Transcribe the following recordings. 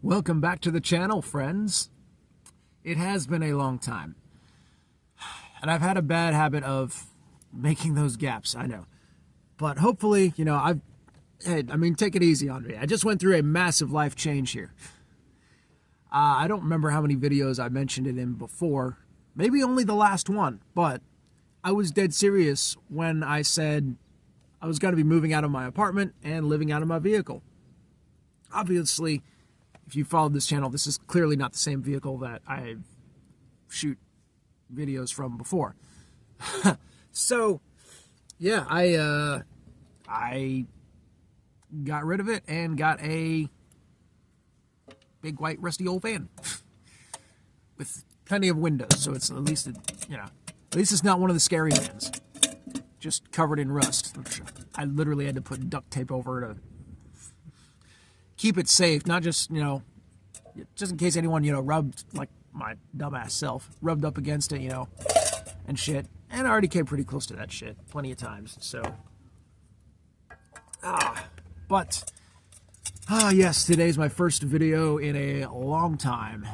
Welcome back to the channel, friends. It has been a long time. And I've had a bad habit of making those gaps, I know. But hopefully, take it easy on me. I just went through a massive life change here. I don't remember how many videos I mentioned it in before. Maybe only the last one. But I was dead serious when I said I was going to be moving out of my apartment and living out of my vehicle. Obviously, if you followed this channel, this is clearly not the same vehicle that I shoot videos from before. So, yeah, I got rid of it and got a big white rusty old van with plenty of windows. So it's at least it's not one of the scary vans, just covered in rust. I literally had to put duct tape over to keep it safe, not just, just in case anyone, rubbed, like my dumbass self, rubbed up against it, and shit. And I already came pretty close to that shit plenty of times, so. Yes, today's my first video in a long time.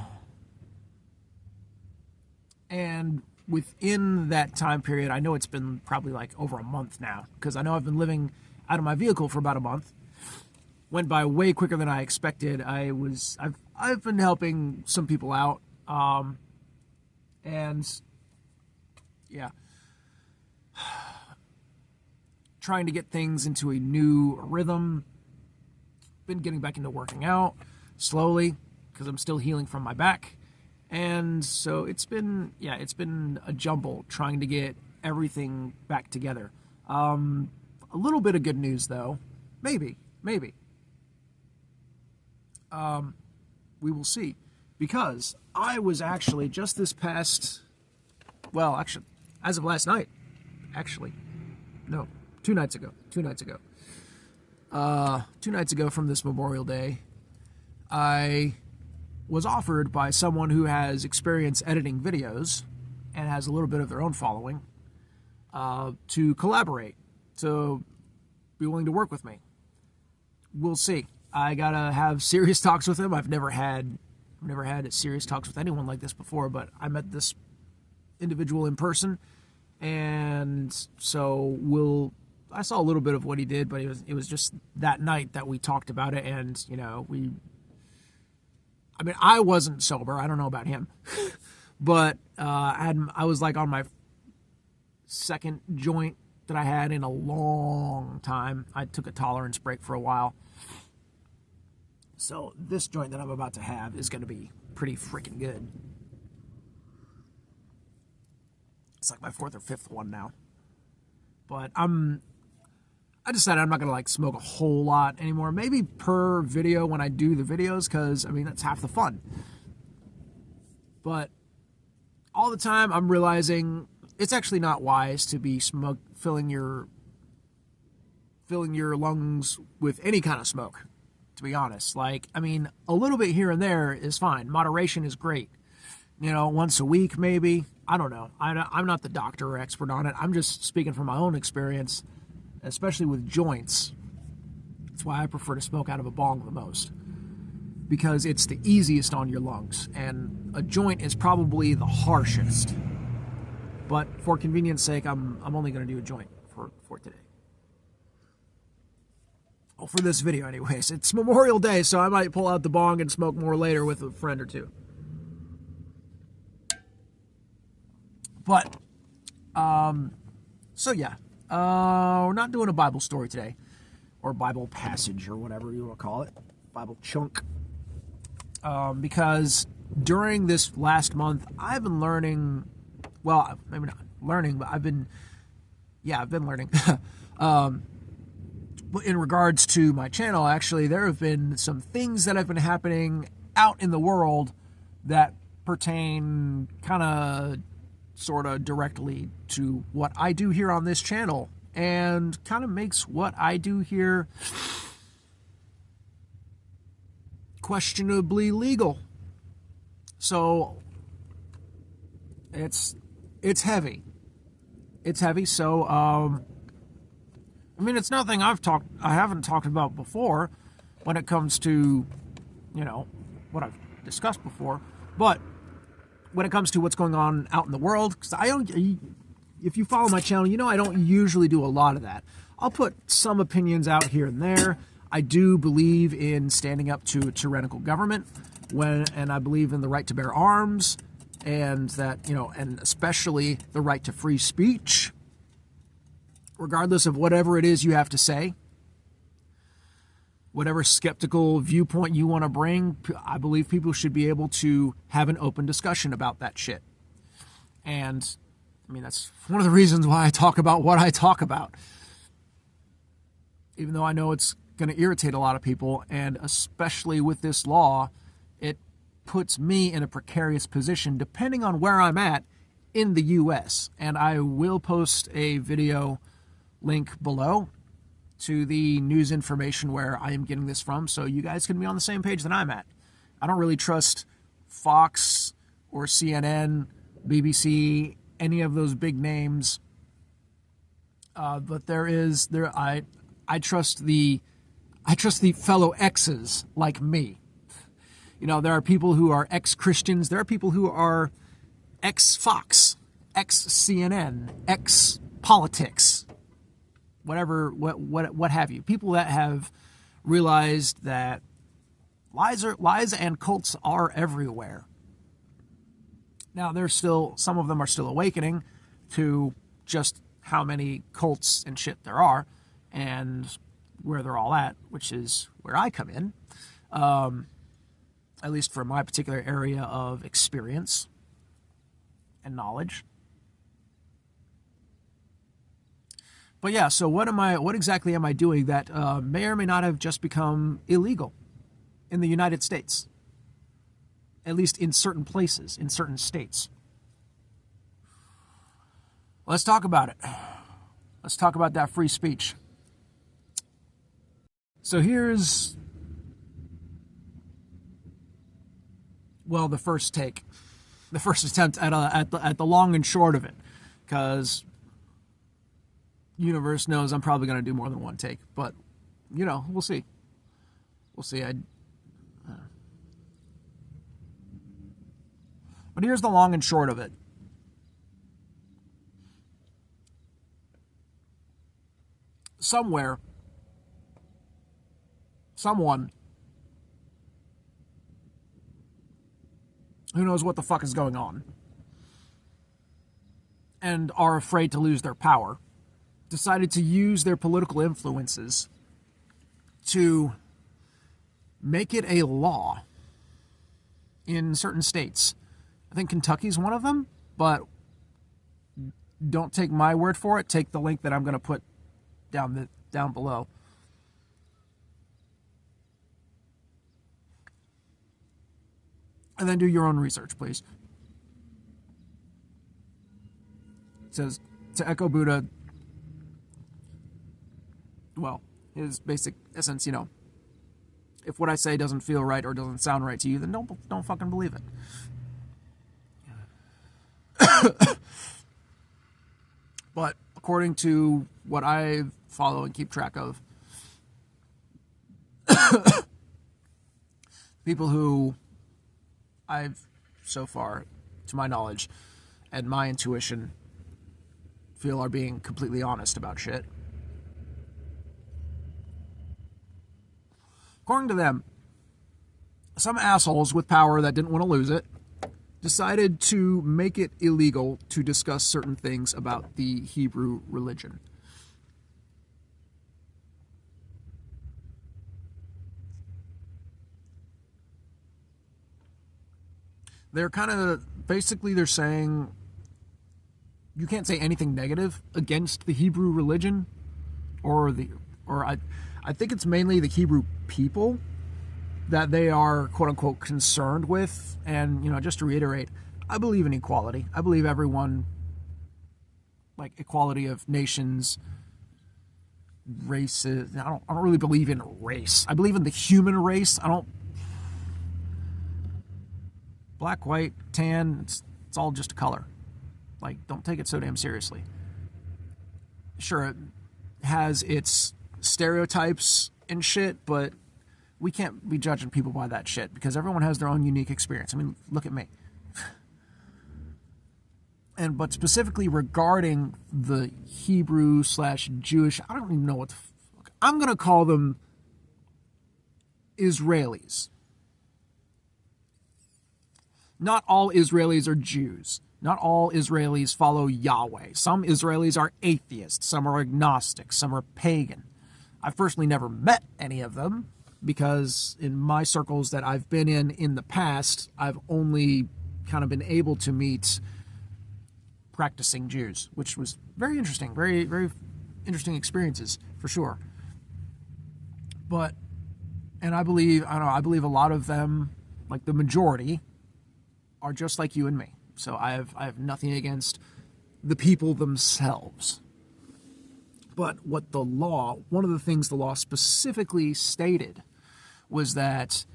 And within that time period, I know it's been probably like over a month now, because I know I've been living out of my vehicle for about a month. Went by way quicker than I expected. I've been helping some people out, and yeah, trying to get things into a new rhythm. Been getting back into working out slowly because I'm still healing from my back, and so it's been a jumble trying to get everything back together. A little bit of good news though, maybe. We will see, because I was actually just this past, as of last night, 2 nights ago. 2 nights ago from this Memorial Day, I was offered by someone who has experience editing videos and has a little bit of their own following, to collaborate, to be willing to work with me. We'll see. I gotta have serious talks with him. I've never had serious talks with anyone like this before, but I met this individual in person, and so I saw a little bit of what he did, but it was just that night that we talked about it, and I wasn't sober. I don't know about him, but I was like on my second joint that I had in a long time. I took a tolerance break for a while. So this joint that I'm about to have is going to be pretty freaking good. It's like my 4th or 5th one now. But I decided I'm not going to smoke a whole lot anymore. Maybe per video when I do the videos, because that's half the fun. But all the time I'm realizing it's actually not wise to be filling your lungs with any kind of smoke. To be honest, a little bit here and there is fine. Moderation is great. Once a week, maybe. I don't know. I'm not the doctor or expert on it. I'm just speaking from my own experience, especially with joints. That's why I prefer to smoke out of a bong the most, because it's the easiest on your lungs, and a joint is probably the harshest. But for convenience sake, I'm only going to do a joint for today. For this video anyways. It's Memorial Day, so I might pull out the bong and smoke more later with a friend or two. But, so yeah. We're not doing a Bible story today, or Bible passage, or whatever you want to call it. Bible chunk. Because during this last month, I've been learning, well, maybe not learning, but I've been learning. In regards to my channel, actually, there have been some things that have been happening out in the world that pertain kind of, sort of directly to what I do here on this channel, and kind of makes what I do here questionably legal. So it's heavy. It's heavy. So it's nothing I haven't talked about before when it comes to, what I've discussed before. But when it comes to what's going on out in the world, because if you follow my channel, you know I don't usually do a lot of that. I'll put some opinions out here and there. I do believe in standing up to a tyrannical government, and I believe in the right to bear arms, and that, and especially the right to free speech, regardless of whatever it is you have to say. Whatever skeptical viewpoint you want to bring, I believe people should be able to have an open discussion about that shit. And, I mean, that's one of the reasons why I talk about what I talk about. Even though I know it's going to irritate a lot of people, and especially with this law, it puts me in a precarious position depending on where I'm at in the U.S. And I will post a video link below to the news information where I am getting this from, so you guys can be on the same page that I'm at. I don't really trust Fox or CNN, BBC, any of those big names, but I trust the fellow X's like me. There are people who are ex-Christians. There are people who are ex-Fox, ex-CNN, ex-politics, whatever, what have you. People that have realized that lies and cults are everywhere. Now, some of them are still awakening to just how many cults and shit there are and where they're all at, which is where I come in. At least for my particular area of experience and knowledge. But yeah, so what exactly am I doing that may or may not have just become illegal in the United States? At least in certain places, in certain states. Let's talk about it. Let's talk about that free speech. So here's, well, the first attempt at the long and short of it, because universe knows I'm probably going to do more than one take, but we'll see. But here's the long and short of it. Somewhere, someone who knows what the fuck is going on and are afraid to lose their power decided to use their political influences to make it a law in certain states. I think Kentucky's one of them, but don't take my word for it. Take the link that I'm going to put down below. And then do your own research, please. It says, to echo Buddha, well, his basic essence, if what I say doesn't feel right or doesn't sound right to you, then don't fucking believe it. But according to what I follow and keep track of, people who I've, so far, to my knowledge and my intuition, feel are being completely honest about shit. According to them, some assholes with power that didn't want to lose it decided to make it illegal to discuss certain things about the Hebrew religion. They're they're saying you can't say anything negative against the Hebrew religion I think it's mainly the Hebrew people that they are, quote unquote, concerned with. And, just to reiterate, I believe in equality. I believe everyone, like equality of nations, races. I don't really believe in race. I believe in the human race. Black, white, tan, it's all just a color. Like, don't take it so damn seriously. Sure, it has its stereotypes and shit, but we can't be judging people by that shit because everyone has their own unique experience. I mean, look at me. But specifically regarding the Hebrew/Jewish, I don't even know what I'm going to call them Israelis. Not all Israelis are Jews. Not all Israelis follow Yahweh. Some Israelis are atheists. Some are agnostic. Some are pagan. I've personally never met any of them because in my circles that I've been in the past, I've only kind of been able to meet practicing Jews, which was very interesting, very, very interesting experiences for sure. And I believe a lot of them, like the majority, are just like you and me. So I have nothing against the people themselves. But one of the things the law specifically stated was that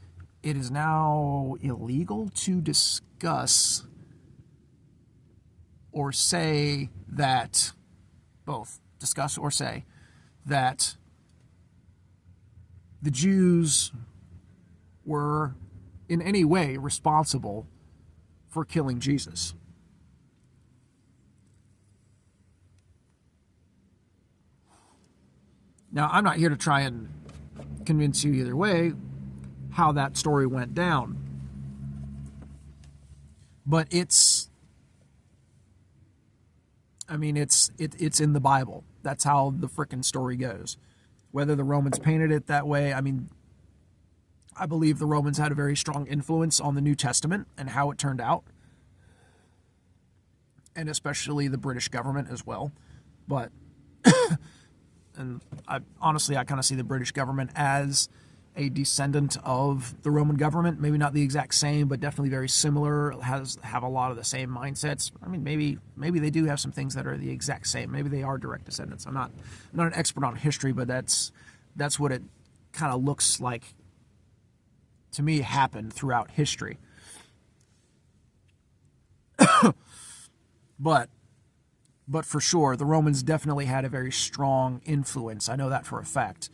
it is now illegal to discuss or say that, both discuss or say that the Jews were in any way responsible for killing Jesus. Now, I'm not here to try and convince you either way how that story went down. But it's in the Bible. That's how the frickin' story goes. Whether the Romans painted it that way, I believe the Romans had a very strong influence on the New Testament and how it turned out. And especially the British government as well. But, and I kind of see the British government as a descendant of the Roman government. Maybe not the exact same, but definitely very similar. Have a lot of the same mindsets. Maybe they do have some things that are the exact same. Maybe they are direct descendants. I'm not an expert on history, but that's what it kind of looks like to me happened throughout history. But for sure, the Romans definitely had a very strong influence. I know that for a fact.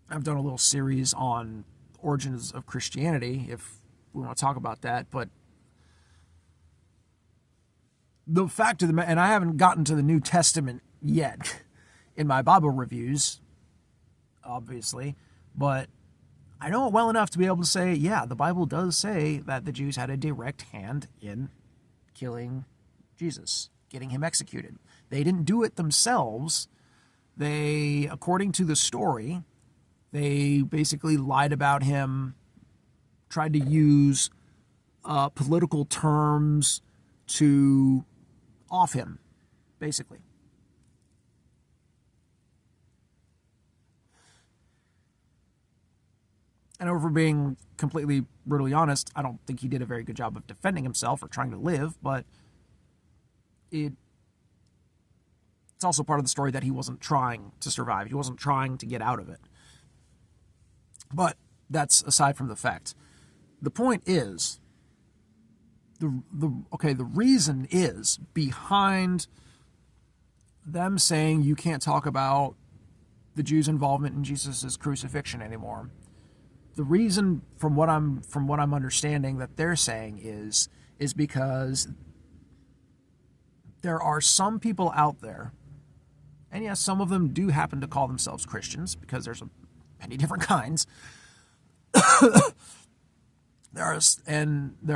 I've done a little series on origins of Christianity, if we want to talk about that. But the fact of the matter, and I haven't gotten to the New Testament yet in my Bible reviews, obviously, but I know it well enough to be able to say, yeah, the Bible does say that the Jews had a direct hand in killing Jesus, getting him executed. They didn't do it themselves. They, according to the story, they basically lied about him, tried to use political terms to off him, basically. And over being completely brutally honest, I don't think he did a very good job of defending himself or trying to live, but it's also part of the story that he wasn't trying to survive. He wasn't trying to get out of it. But that's aside from the fact. The point is, the reason is behind them saying you can't talk about the Jews' involvement in Jesus' crucifixion anymore. The reason, from what I'm understanding, that they're saying is because there are some people out there, and yes, some of them do happen to call themselves Christians because there's many different kinds. There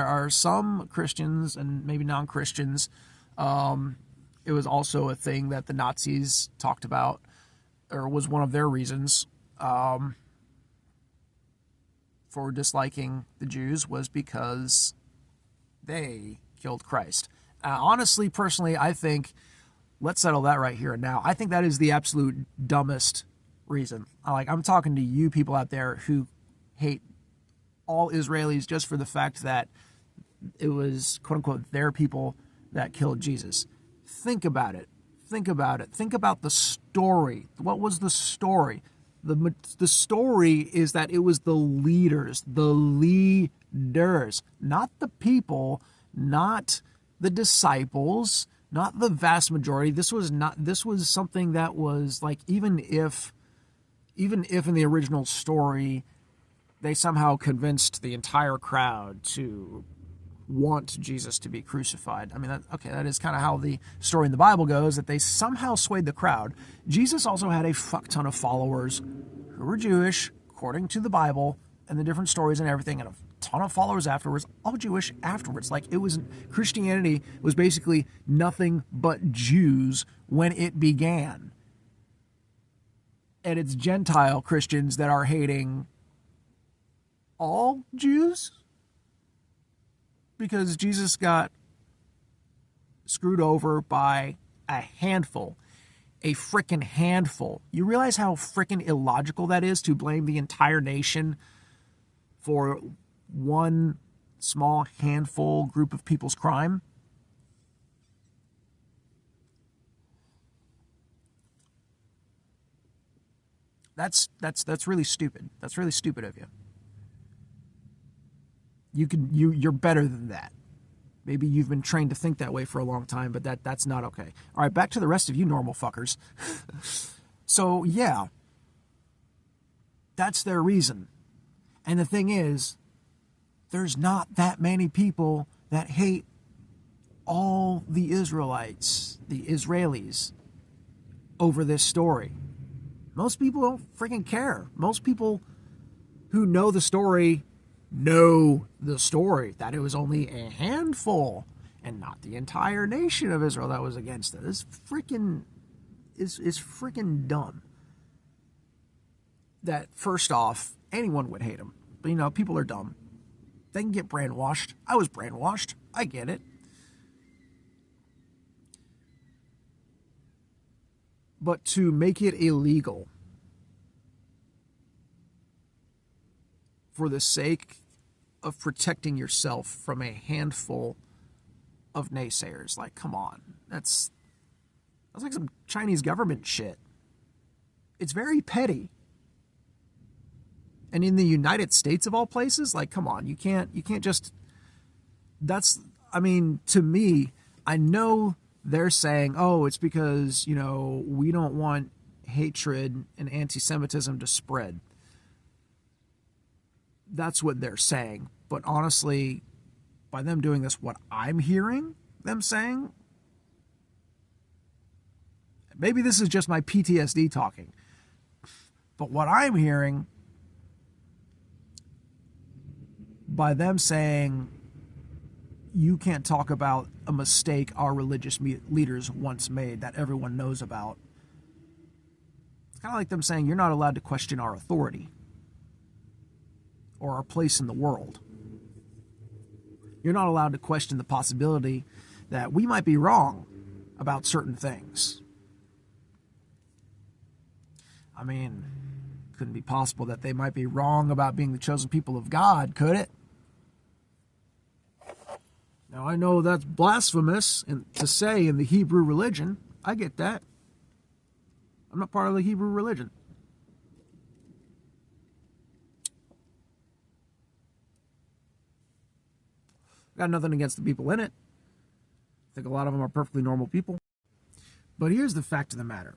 are some Christians and maybe non-Christians. It was also a thing that the Nazis talked about, or was one of their reasons for disliking the Jews, was because they killed Christ. Honestly, personally, I think, let's settle that right here and now. I think that is the absolute dumbest reason. I'm talking to you people out there who hate all Israelis just for the fact that it was, quote unquote, their people that killed Jesus. Think about it. Think about the story. What was the story? The story is that it was the leaders, not the people, not the disciples, not the vast majority. This was something that was like, even if even if in the original story they somehow convinced the entire crowd to want Jesus to be crucified. I mean, that is kind of how the story in the Bible goes, that they somehow swayed the crowd. Jesus also had a fuck ton of followers who were Jewish, according to the Bible, and the different stories and everything, and a ton of followers afterwards, all Jewish afterwards. Like, it was, Christianity was basically nothing but Jews when it began. And it's Gentile Christians that are hating all Jews because Jesus got screwed over by a handful, a frickin' handful. You realize how frickin' illogical that is, to blame the entire nation for one small handful group of people's crime? That's really stupid. That's really stupid of you. You're better than that. Maybe you've been trained to think that way for a long time, but that's not okay. All right, back to the rest of you normal fuckers. So, yeah. That's their reason. And the thing is, there's not that many people that hate all the Israelites, the Israelis, over this story. Most people don't freaking care. Most people who know the story that it was only a handful and not the entire nation of Israel that was against it. This freaking is freaking dumb. That first off, anyone would hate him. But people are dumb. They can get brainwashed. I was brainwashed. I get it. But to make it illegal for the sake of protecting yourself from a handful of naysayers, like, come on. That's like some Chinese government shit. It's very petty. And in the United States of all places, like, come on, you can't just, to me, I know they're saying, oh, it's because, we don't want hatred and anti-Semitism to spread. That's what they're saying. But honestly, by them doing this, what I'm hearing them saying, maybe this is just my PTSD talking, but what I'm hearing, by them saying you can't talk about a mistake our religious leaders once made that everyone knows about, it's kind of like them saying you're not allowed to question our authority or our place in the world. You're not allowed to question the possibility that we might be wrong about certain things. Couldn't be possible that they might be wrong about being the chosen people of God, could it? Now, I know that's blasphemous to say in the Hebrew religion. I get that. I'm not part of the Hebrew religion. Got nothing against the people in it. I think a lot of them are perfectly normal people. But here's the fact of the matter.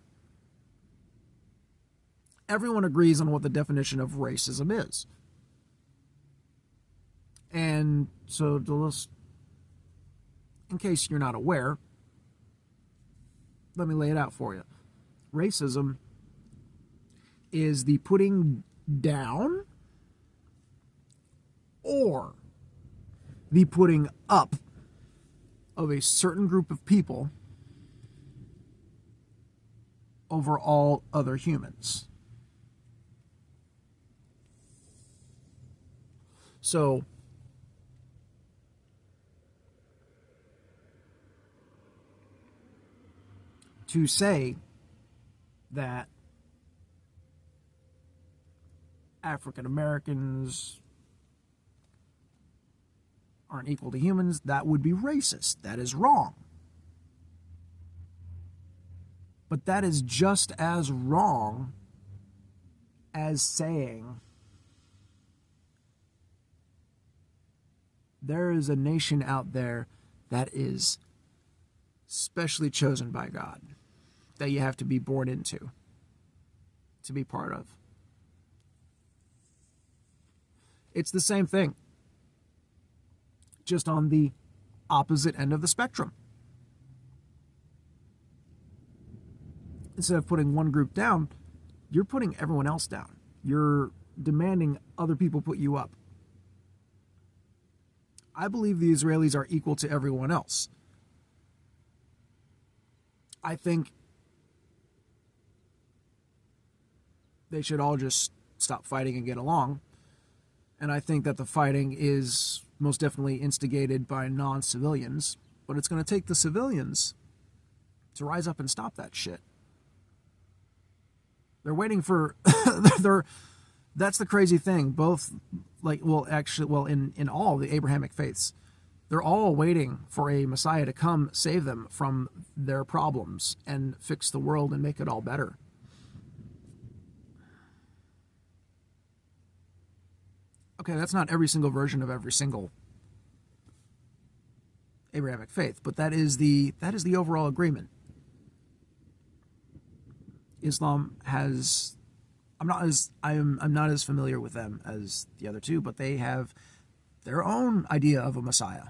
Everyone agrees on what the definition of racism is. And so, in case you're not aware, let me lay it out for you. Racism is the putting down or the putting up of a certain group of people over all other humans. So, to say that African Americans aren't equal to humans, that would be racist. That is wrong. But that is just as wrong as saying there is a nation out there that is specially chosen by God, that you have to be born into, to be part of. It's the same thing, just on the opposite end of the spectrum. Instead of putting one group down, you're putting everyone else down. You're demanding other people put you up. I believe the Israelis are equal to everyone else. I think they should all just stop fighting and get along. And I think that the fighting is most definitely instigated by non-civilians. But it's going to take the civilians to rise up and stop that shit. They're waiting for... That's the crazy thing. Both, in all the Abrahamic faiths, they're all waiting for a Messiah to come save them from their problems and fix the world and make it all better. Okay, that's not every single version of every single Abrahamic faith, but that is the overall agreement. Islam has... I'm not as familiar with them as the other two, but they have their own idea of a Messiah.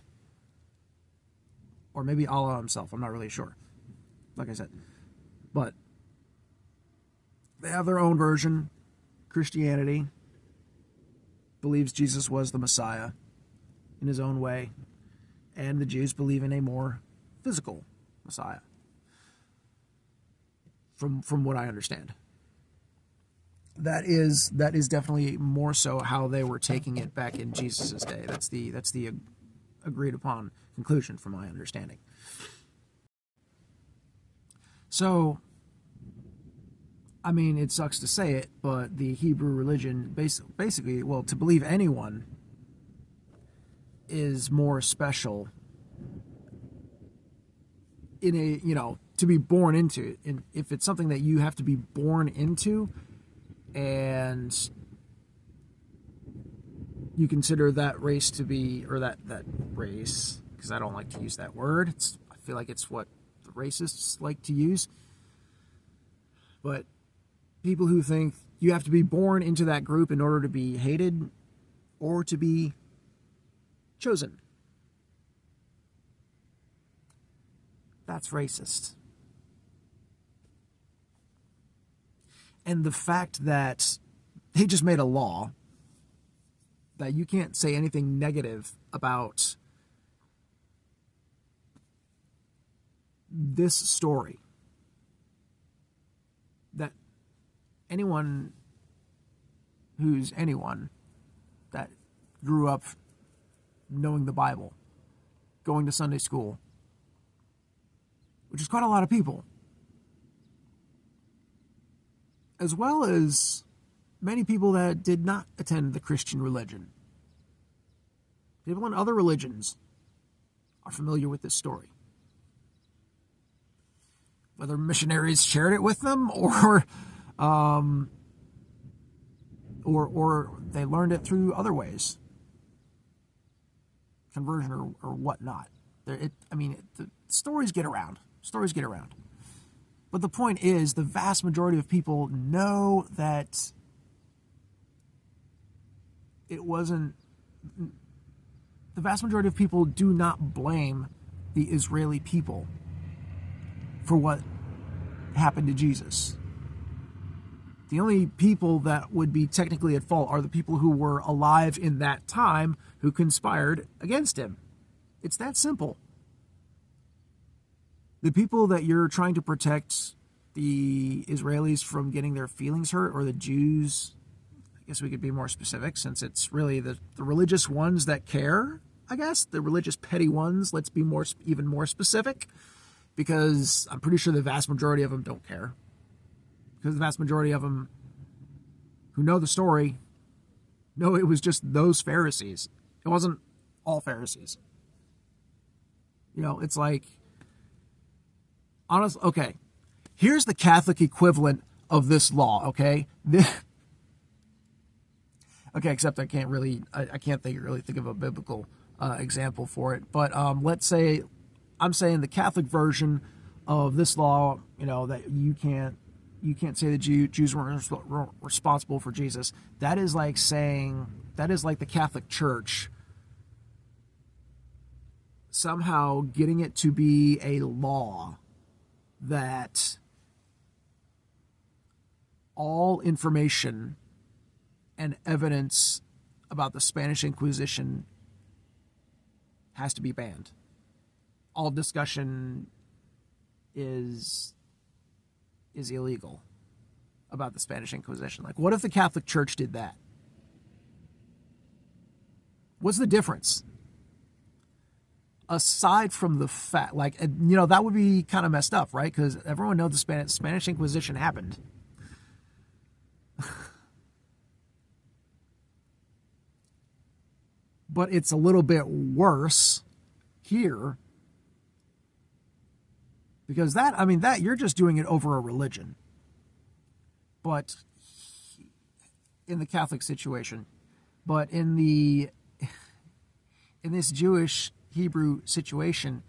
Or maybe Allah himself, I'm not really sure. Like I said. But they have their own version. Christianity believes Jesus was the Messiah in his own way. And the Jews believe in a more physical Messiah. From what I understand. That is definitely more so how they were taking it back in Jesus' day. That's the agreed upon conclusion from my understanding. So, I mean, it sucks to say it, but the Hebrew religion basically, well, to believe anyone is more special in a, to be born into. And if it's something that you have to be born into, and you consider that race to be, or that race, because I don't like to use that word. I feel like it's what the racists like to use. But people who think you have to be born into that group in order to be hated or to be chosen. That's racist. And the fact that they just made a law that you can't say anything negative about this story. That anyone that grew up knowing the Bible, going to Sunday school, which is quite a lot of people, as well as many people that did not attend the Christian religion. People in other religions are familiar with this story. Whether missionaries shared it with them or they learned it through other ways, conversion or whatnot. The stories get around. But the point is, the vast majority of people know that it wasn't... The vast majority of people do not blame the Israeli people for what happened to Jesus. The only people that would be technically at fault are the people who were alive in that time who conspired against him. It's that simple. The people that you're trying to protect, the Israelis from getting their feelings hurt, or the Jews, I guess we could be more specific since it's really the religious ones that care, I guess. The religious petty ones, let's be even more specific, because I'm pretty sure the vast majority of them don't care. Because the vast majority of them who know the story know it was just those Pharisees. It wasn't all Pharisees. It's like... Honestly, okay, here's the Catholic equivalent of this law, okay? Okay, except I can't really think of a biblical example for it. But let's say I'm saying the Catholic version of this law, that you can't you can't say the Jews weren't responsible for Jesus. That is like saying, that is like the Catholic Church somehow getting it to be a law that all information and evidence about the Spanish Inquisition has to be banned. All discussion is illegal about the Spanish Inquisition. Like, what if the Catholic Church did that? What's the difference? Aside from the fact, like, that would be kind of messed up, right? Because everyone knows the Spanish Inquisition happened. But it's a little bit worse here because that you're just doing it over a religion. But in the Catholic situation, but in this Jewish Hebrew situation,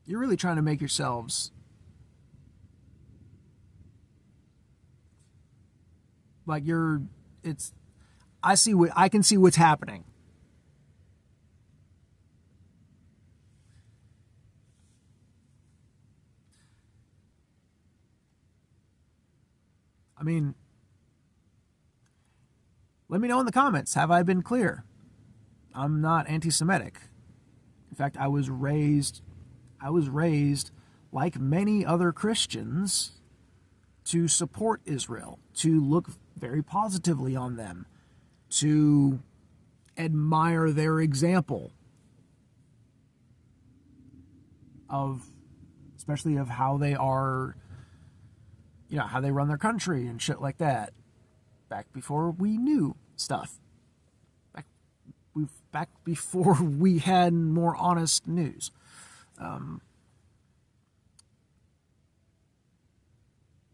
you're really trying to make yourselves like I can see what's happening. I mean, let me know in the comments. Have I been clear? I'm not anti-Semitic. In fact, I was raised like many other Christians to support Israel, to look very positively on them, to admire their example especially of how they are, how they run their country and shit like that. Back before we knew stuff. Back before we had more honest news.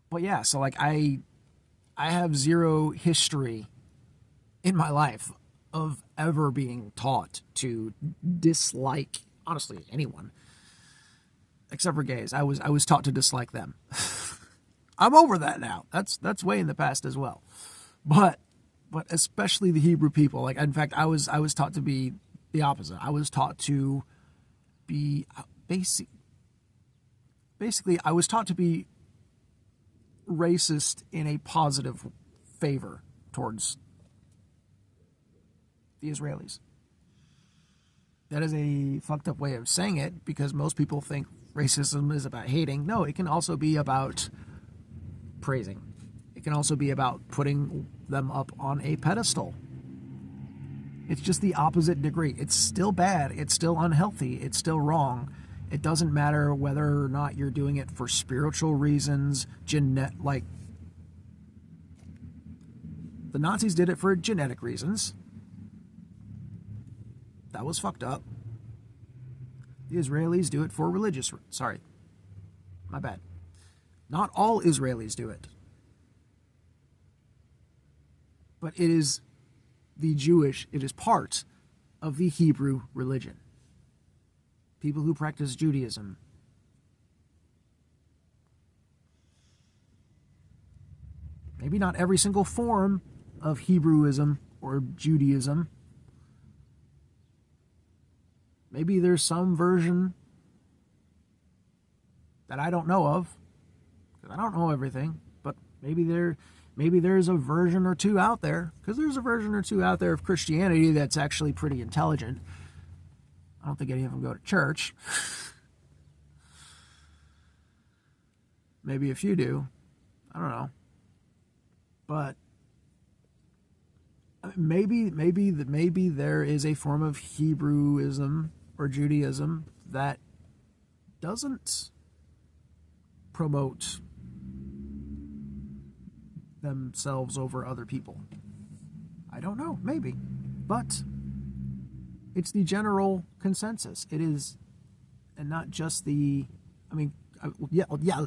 But yeah, so like I have zero history in my life of ever being taught to dislike, honestly, anyone except for gays. I was taught to dislike them. I'm over that now. That's way in the past as well. But especially the Hebrew people. Like, in fact, I was taught to be the opposite. I was taught to be basically I was taught to be racist in a positive favor towards the Israelis. That is a fucked up way of saying it because most people think racism is about hating. No, it can also be about praising. It can also be about putting them up on a pedestal. It's just the opposite degree. It's still bad. It's still unhealthy. It's still wrong. It doesn't matter whether or not you're doing it for spiritual reasons, like the Nazis did it for genetic reasons. That was fucked up. The Israelis do it for religious. Sorry, my bad. Not all Israelis do it. But it is it is part of the Hebrew religion. People who practice Judaism. Maybe not every single form of Hebrewism or Judaism. Maybe there's some version that I don't know of, because I don't know everything, but maybe there's a version or two out there, because there's a version or two out there of Christianity that's actually pretty intelligent. I don't think any of them go to church. Maybe a few do. I don't know. But maybe there is a form of Hebrewism or Judaism that doesn't promote themselves over other people. I don't know, maybe. But it's the general consensus. It is, and not just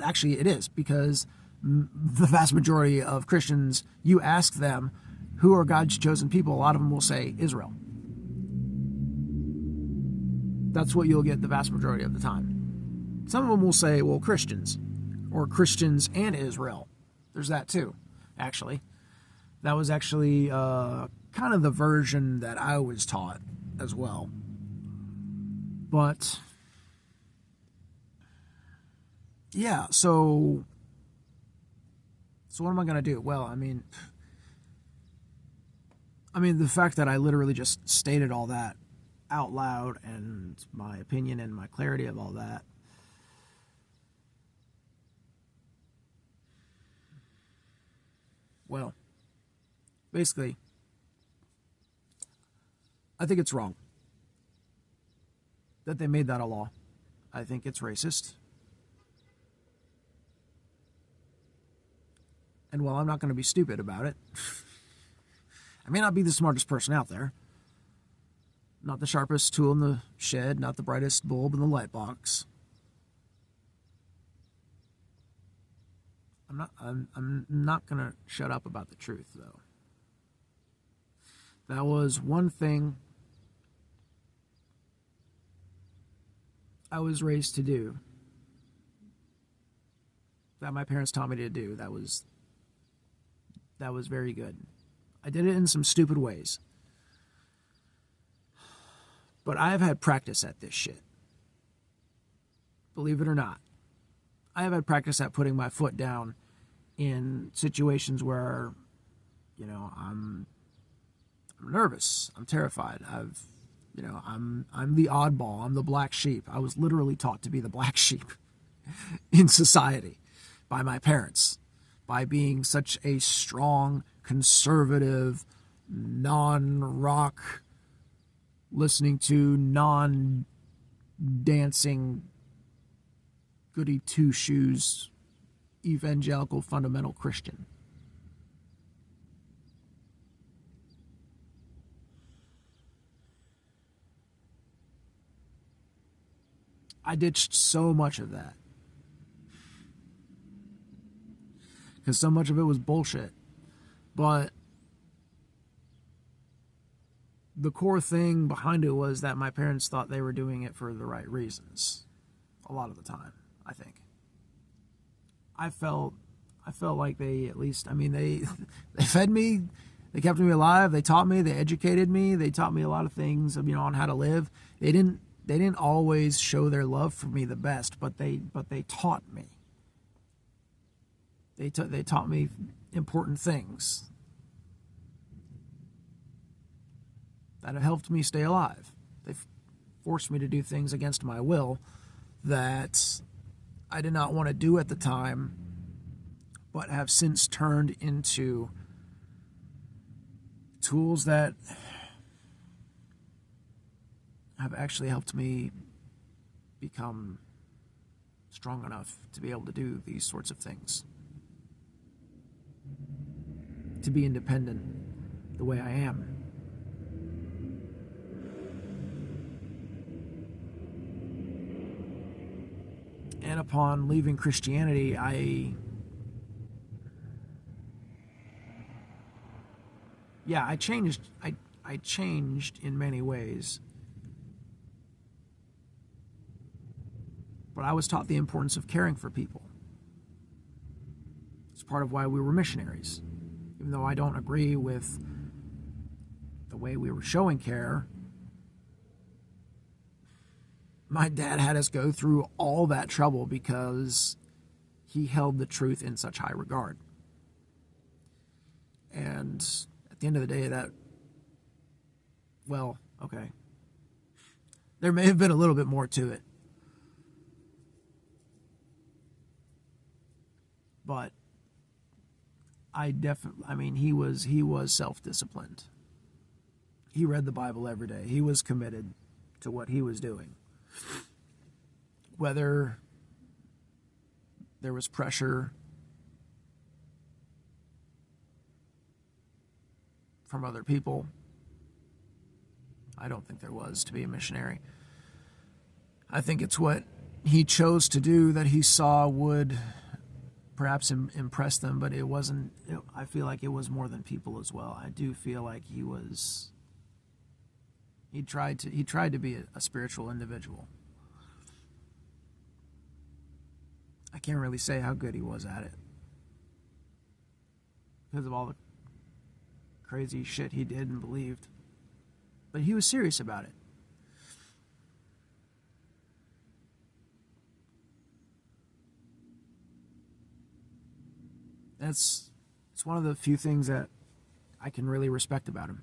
actually it is, because the vast majority of Christians, you ask them, who are God's chosen people? A lot of them will say Israel. That's what you'll get the vast majority of the time. Some of them will say, well, Christians, or Christians and Israel. There's that too, actually. That was actually kind of the version that I was taught as well. But yeah, so what am I going to do? Well, I mean, the fact that I literally just stated all that out loud and my opinion and my clarity of all that, well, basically, I think it's wrong that they made that a law. I think it's racist. And while I'm not going to be stupid about it, I may not be the smartest person out there, not the sharpest tool in the shed, not the brightest bulb in the light box. I'm not going to shut up about the truth, though. That was one thing I was raised to do, that my parents taught me to do. That was very good. I did it in some stupid ways, but I've had practice at this shit. Believe it or not, I have had practice at putting my foot down in situations where, I'm nervous, I'm terrified, I'm the oddball, I'm the black sheep. I was literally taught to be the black sheep in society by my parents, by being such a strong, conservative, non-rock, listening to non-dancing, goody two-shoes, evangelical fundamental Christian. I ditched so much of that, because so much of it was bullshit. But the core thing behind it was that my parents thought they were doing it for the right reasons. A lot of the time, I think. I felt like they, at least, they fed me, they kept me alive, they taught me, they educated me, they taught me a lot of things, on how to live. They didn't always show their love for me the best, but they taught me. They taught me important things that have helped me stay alive. They've forced me to do things against my will that I did not want to do at the time, but have since turned into tools that have actually helped me become strong enough to be able to do these sorts of things. To be independent the way I am. And upon leaving Christianity, I changed. I changed in many ways. But I was taught the importance of caring for people. It's part of why we were missionaries. Even though I don't agree with the way we were showing care, my dad had us go through all that trouble because he held the truth in such high regard. And at the end of the day, okay. There may have been a little bit more to it. But he was self-disciplined. He read the Bible every day. He was committed to what he was doing. Whether there was pressure from other people, I don't think there was, to be a missionary. I think it's what he chose to do that he saw would perhaps impress them, but it wasn't. I feel like it was more than people as well. I do feel like he was He tried to be a spiritual individual. I can't really say how good he was at it because of all the crazy shit he did and believed. But he was serious about it. It's one of the few things that I can really respect about him.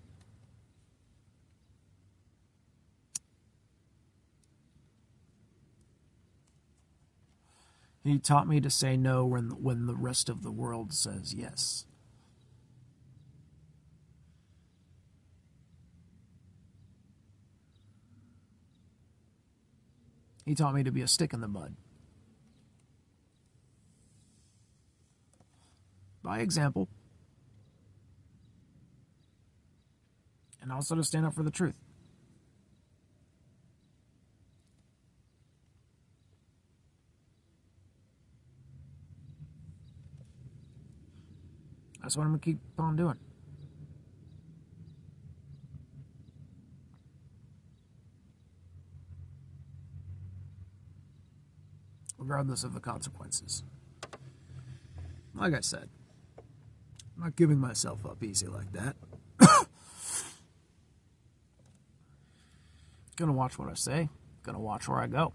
He taught me to say no when the rest of the world says yes. He taught me to be a stick in the mud. By example. And also to stand up for the truth. That's what I'm going to keep on doing. Regardless of the consequences. Like I said, I'm not giving myself up easy like that. Gonna watch what I say. Gonna watch where I go.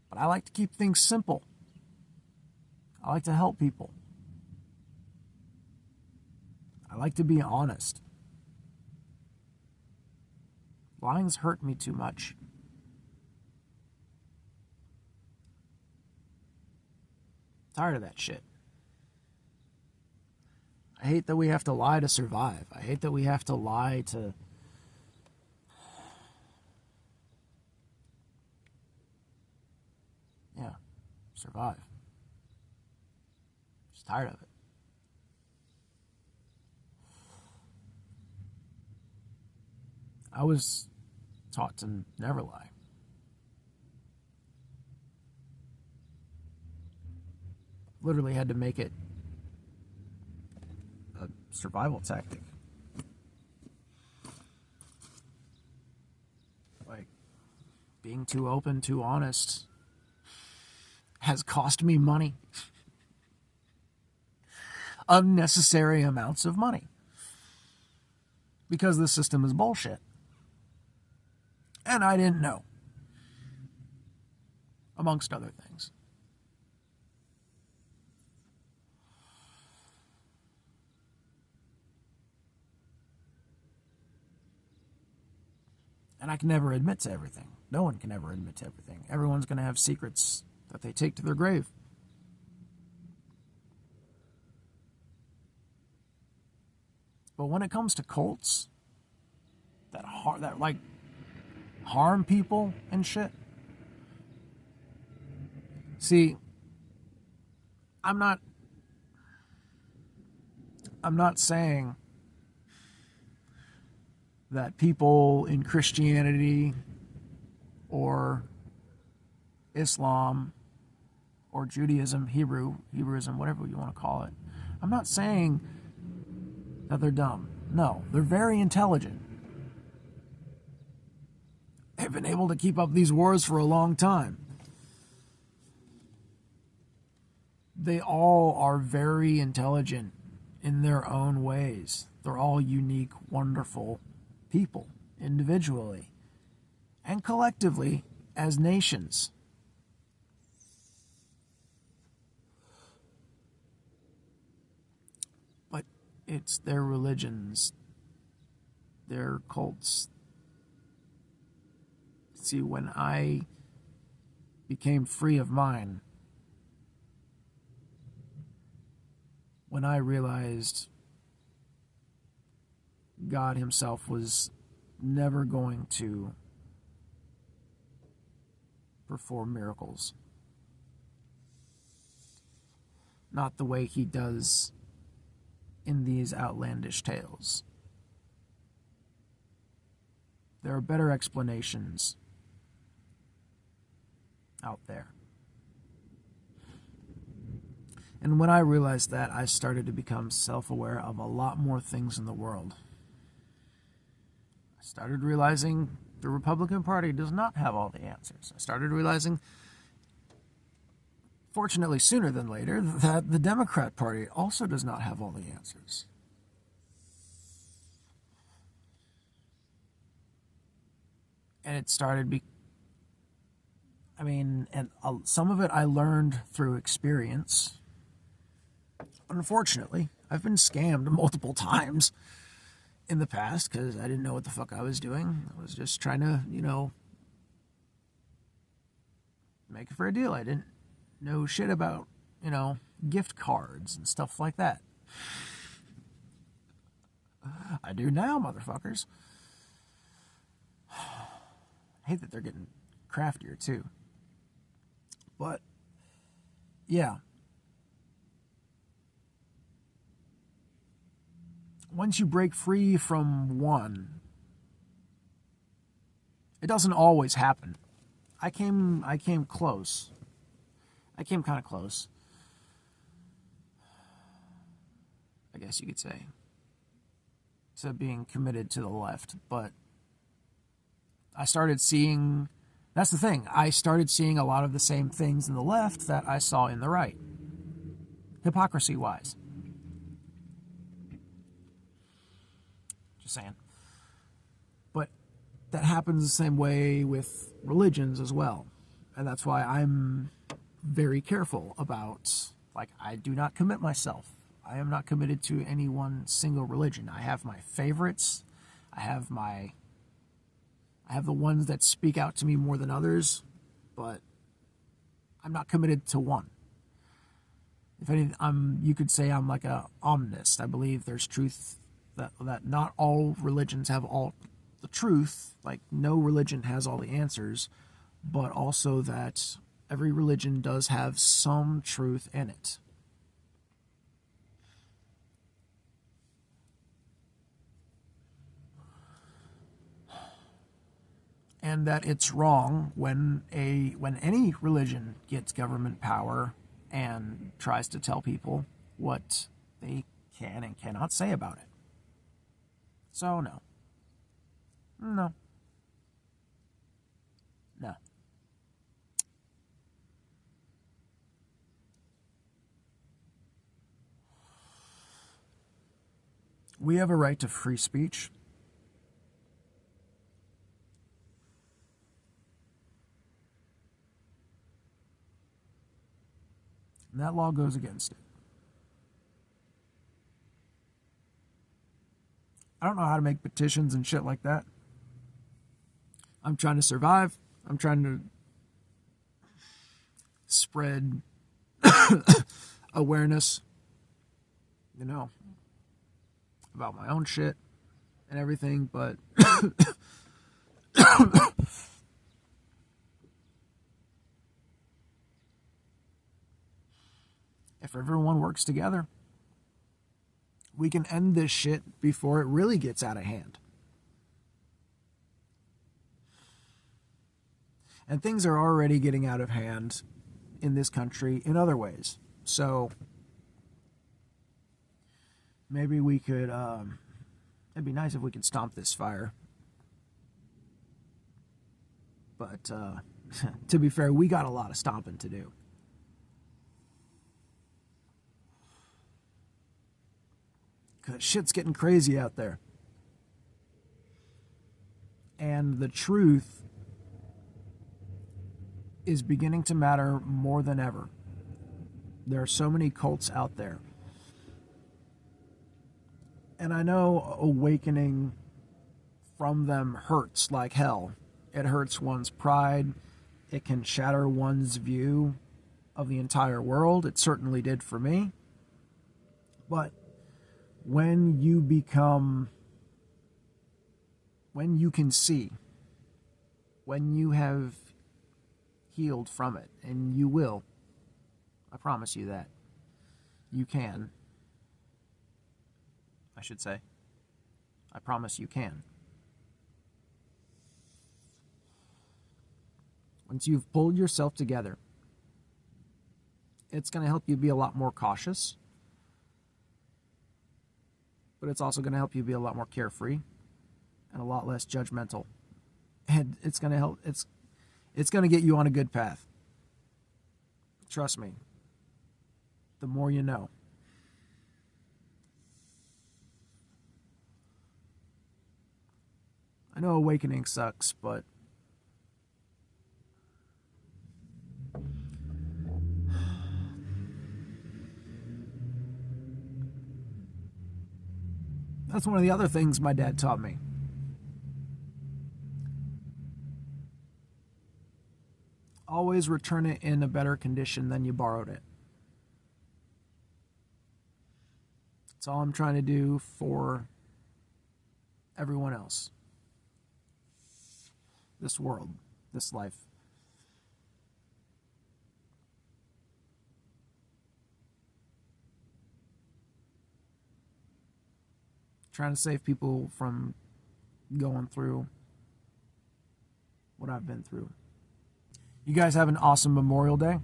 But I like to keep things simple. I like to help people. I like to be honest. Lying's hurt me too much. Tired of that shit. I hate that we have to lie to survive. I hate that we have to lie to... survive. Just tired of it. I was taught to never lie. Literally had to make it a survival tactic. Like, being too open, too honest has cost me money. Unnecessary amounts of money. Because the system is bullshit. And I didn't know. Amongst other things. And I can never admit to everything. No one can ever admit to everything. Everyone's going to have secrets that they take to their grave. But when it comes to cults that harm people and shit, see, I'm not saying that people in Christianity or Islam or Judaism, Hebrewism, whatever you want to call it, I'm not saying that they're dumb. No, they're very intelligent. They've been able to keep up these wars for a long time. They all are very intelligent in their own ways. They're all unique, wonderful people, individually and collectively as nations. But it's their religions, their cults. See, when I became free of mine, when I realized God himself was never going to perform miracles. Not the way he does in these outlandish tales. There are better explanations out there. And when I realized that, I started to become self-aware of a lot more things in the world. I started realizing the Republican Party does not have all the answers. I started realizing, fortunately sooner than later, that the Democrat Party also does not have all the answers. And it started some of it I learned through experience. Unfortunately, I've been scammed multiple times in the past because I didn't know what the fuck I was doing. I was just trying to, make it for a deal. I didn't know shit about, gift cards and stuff like that. I do now, motherfuckers. I hate that they're getting craftier too. But, yeah. Once you break free from one, it doesn't always happen. I came close. I came kind of close, I guess you could say, to being committed to the left. But I started seeing, that's the thing, I started seeing a lot of the same things in the left that I saw in the right, hypocrisy-wise. Just saying. But that happens the same way with religions as well. And that's why I'm very careful about, I do not commit myself. I am not committed to any one single religion. I have my favorites. I have the ones that speak out to me more than others, but I'm not committed to one. If anything, you could say I'm like a omnist. I believe there's truth, that not all religions have all the truth. Like, no religion has all the answers, but also that every religion does have some truth in it. And that it's wrong when any religion gets government power and tries to tell people what they can and cannot say about it. So no. No. We have a right to free speech. And that law goes against it. I don't know how to make petitions and shit like that. I'm trying to survive. I'm trying to spread awareness, about my own shit and everything, but if everyone works together, we can end this shit before it really gets out of hand. And things are already getting out of hand in this country in other ways. So maybe we could, it'd be nice if we could stomp this fire. But to be fair, we got a lot of stomping to do. Because shit's getting crazy out there. And the truth is beginning to matter more than ever. There are so many cults out there. And I know awakening from them hurts like hell. It hurts one's pride. It can shatter one's view of the entire world. It certainly did for me. But when you can see, when you have healed from it, and you will, I promise you that. You can. I should say. I promise you can. Once you've pulled yourself together It's going to help you be a lot more cautious, but it's also going to help you be a lot more carefree and a lot less judgmental. And it's going to help. It's going to get you on a good path. Trust me. The more you know. I know awakening sucks, but that's one of the other things my dad taught me. Always return it in a better condition than you borrowed it. That's all I'm trying to do for everyone else. This world, this life. Trying to save people from going through what I've been through. You guys have an awesome Memorial Day.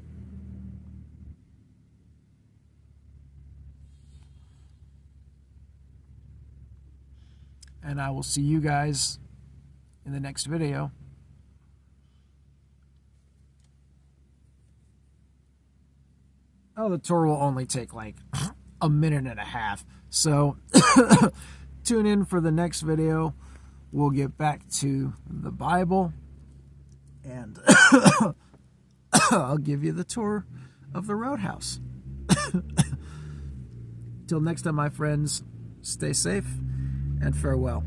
And I will see you guys in the next video. Oh, the tour will only take like a minute and a half. So tune in for the next video. We'll get back to the Bible. And I'll give you the tour of the Roadhouse. Till next time, my friends, stay safe and farewell.